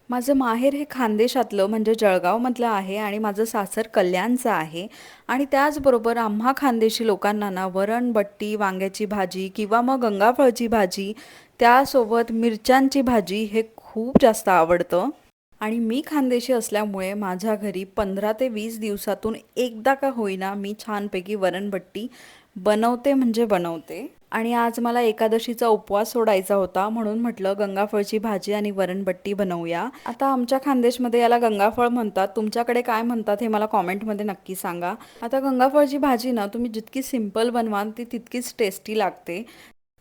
माझं माहेर हे खानदेशातलं म्हणजे जळगावमधलं आहे आणि माझं सासर कल्याणचं आहे. आणि त्याचबरोबर आम्हा खानदेशी लोकांना ना वरण, बट्टी, वांग्याची भाजी किंवा मग गंगाफळची भाजी, त्यासोबत मिरच्यांची भाजी हे खूप जास्त आवडतं. आणि मी खानदेशी असल्यामुळे माझ्या घरी 15 ते 20 दिवसातून एकदा का होईना मी छानपैकी वरणबट्टी बनवते म्हणजे बनवते. आणि आज मला एकादशीचा उपवास सोडायचा होता म्हणून म्हटलं गंगाफळची भाजी आणि वरणबट्टी बनवूया. आता आमच्या खानदेशमध्ये याला गंगाफळ म्हणतात, तुमच्याकडे काय म्हणतात हे मला कॉमेंटमध्ये नक्की सांगा. आता गंगाफळची भाजी ना तुम्ही जितकी सिंपल बनवाल ती तितकीच टेस्टी लागते.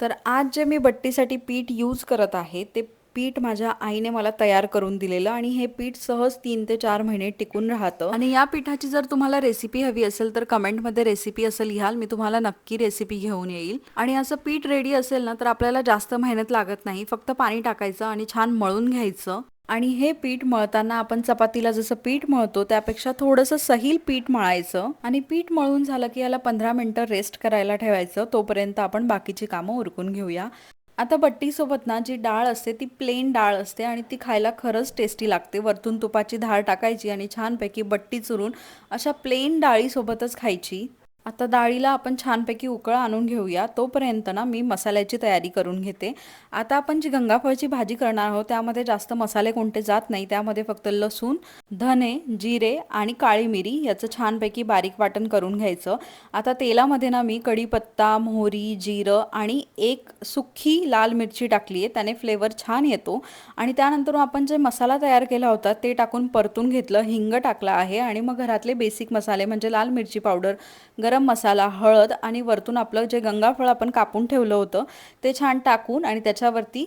तर आज जे मी बट्टीसाठी पीठ यूज करत आहे ते पीठ माझ्या आईने मला तयार करून दिलेलं आणि हे पीठ सहज 3 ते 4 महिने टिकून राहतं. आणि या पिठाची जर तुम्हाला रेसिपी हवी असेल तर कमेंटमध्ये रेसिपी असं लिहाल, मी तुम्हाला नक्की रेसिपी घेऊन येईल. आणि असं पीठ रेडी असेल ना तर आपल्याला जास्त मेहनत लागत नाही, फक्त पाणी टाकायचं आणि छान मळून घ्यायचं. आणि हे पीठ मळताना आपण चपातीला जसं पीठ मळतो त्यापेक्षा थोडंसं सहील पीठ मळायचं आणि पीठ मळून झालं की याला 15 मिनटं रेस्ट करायला ठेवायचं. तोपर्यंत आपण बाकीची कामं उरकून घेऊया. आता बट्टीसोबत ना जी डाळ असते ती प्लेन डाळ असते आणि ती खायला खरंच टेस्टी लागते. वरतून तुपाची धार टाकायची आणि छानपैकी बट्टी चुरून अशा प्लेन डाळीसोबतच खायची. आता डाळीला आपण छानपैकी उकळ आणून घेऊया. तोपर्यंत ना मी मसाल्याची तयारी करून घेते. आता आपण जी गंगाफळची भाजी करणार आहोत त्यामध्ये जास्त मसाले कोणते जात नाही. त्यामध्ये फक्त लसूण, धने, जिरे आणि काळी मिरी याचं छानपैकी बारीक वाटण करून घ्यायचं. आता तेलामध्ये ना मी कढीपत्ता, मोहरी, जिरं आणि एक सुक्की लाल मिरची टाकली आहे, त्याने फ्लेवर छान येतो. आणि त्यानंतर आपण जे मसाला तयार केला होता ते टाकून परतून घेतलं, हिंग टाकला आहे आणि मग घरातले बेसिक मसाले म्हणजे लाल मिरची पावडर, गरम मसाला, हळद आणि वरतून आपलं जे गंगाफळ आपण कापून ठेवलं होतं ते छान टाकून आणि त्याच्यावरती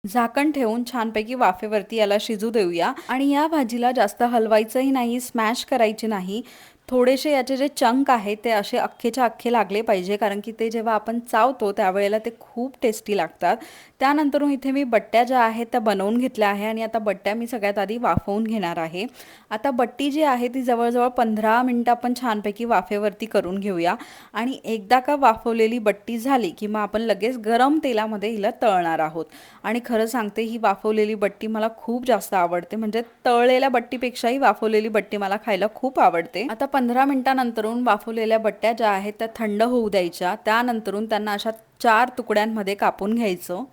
झाकण ठेवून छानपैकी वाफेवरती याला शिजू देऊया. आणि या भाजीला जास्त हलवायचंही नाही, स्मॅश करायची नाही. थोडेसे याचे जे चंक आहेत ते असे अख्खेच्या अख्खे लागले पाहिजे, कारण की ते जेव्हा आपण चावतो त्यावेळेला ते खूप टेस्टी लागतात. त्यानंतर इथे मी बट्ट्या ज्या आहेत त्या बनवून घेतल्या आहे आणि आता बट्ट्या मी सगळ्यात आधी वाफवून घेणार आहे. आता बट्टी जी आहे ती जवळजवळ 15 मिनटं आपण छानपैकी वाफेवरती करून घेऊया. आणि एकदा का वाफवलेली बट्टी झाली की मग आपण लगेच गरम तेलामध्ये हिला तळणार आहोत. आणि खरं सांगते ही वाफवलेली बट्टी मला खूप जास्त आवडते, म्हणजे तळलेल्या बट्टीपेक्षाही वाफवलेली बट्टी मला खायला खूप आवडते. आता 15 मिनिटानंतरून वाफवलेल्या बट्ट्या ज्या आहेत त्या थंड होऊ द्यायच्या. त्यानंतरून त्यांना अशा 4 तुकड्यांमध्ये कापून घ्यायचं.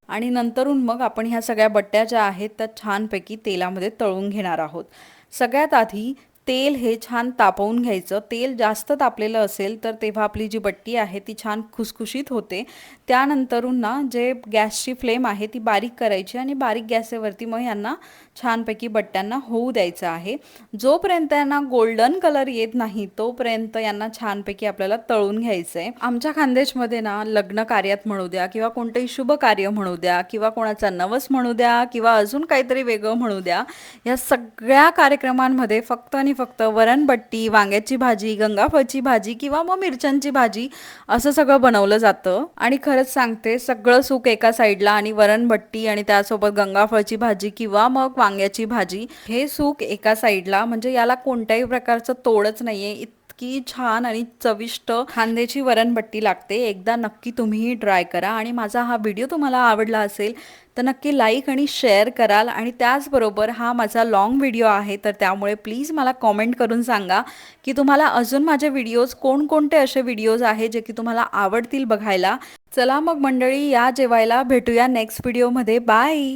आणि नंतरून मग आपण ह्या सगळ्या बट्ट्या ज्या आहेत त्या छानपैकी तेलामध्ये तळून घेणार आहोत. सगळ्यात आधी तेल हे छान तापवून घ्यायचं. तेल जास्त तापलेलं असेल तर तेव्हा आपली जी बट्टी आहे ती छान खुसखुशीत होते. त्यानंतरून ना जे गॅसची फ्लेम आहे ती बारीक करायची आणि बारीक गॅसवरती मग यांना छानपैकी बट्ट्यांना होऊ द्यायचं आहे. जोपर्यंत यांना गोल्डन कलर येत नाही तोपर्यंत यांना छानपैकी आपल्याला तळून घ्यायचं आहे. आमच्या खानदेशमध्ये ना लग्न कार्यात म्हणू द्या किंवा कोणतंही शुभ कार्य म्हणू द्या किंवा कोणाचा नवस म्हणू द्या किंवा अजून काहीतरी वेगळं म्हणू द्या, या सगळ्या कार्यक्रमांमध्ये फक्त आणि फक्त वरणबट्टी, वांग्याची भाजी, गंगाफळची भाजी किंवा मग मिरच्यांची भाजी असं सगळं बनवलं जातं. आणि खरंच सांगते सगळं सुख एका साईडला आणि वरणबट्टी आणि त्यासोबत गंगाफळची भाजी किंवा मग वांग्याची भाजी हे सुख एका साईडला, म्हणजे याला कोणत्याही प्रकारचं तोडच नाहीये. इतकी छान आणि चविष्ट खांद्याची वरणबट्टी लागते. एकदा नक्की तुम्हीही ट्राय करा. आणि माझा हा व्हिडिओ तुम्हाला आवडला असेल तर नक्की लाईक आणि शेअर कराल. आणि त्याचबरोबर हा माझा लॉंग व्हिडिओ आहे तर त्यामुळे प्लीज मला कॉमेंट करून सांगा की तुम्हाला अजून माझे व्हिडिओज कोणकोणते असे व्हिडिओज आहे जे की तुम्हाला आवडतील बघायला. चला मग मंडळी, या जेवायला, भेटूया नेक्स्ट व्हिडिओमध्ये. बाय.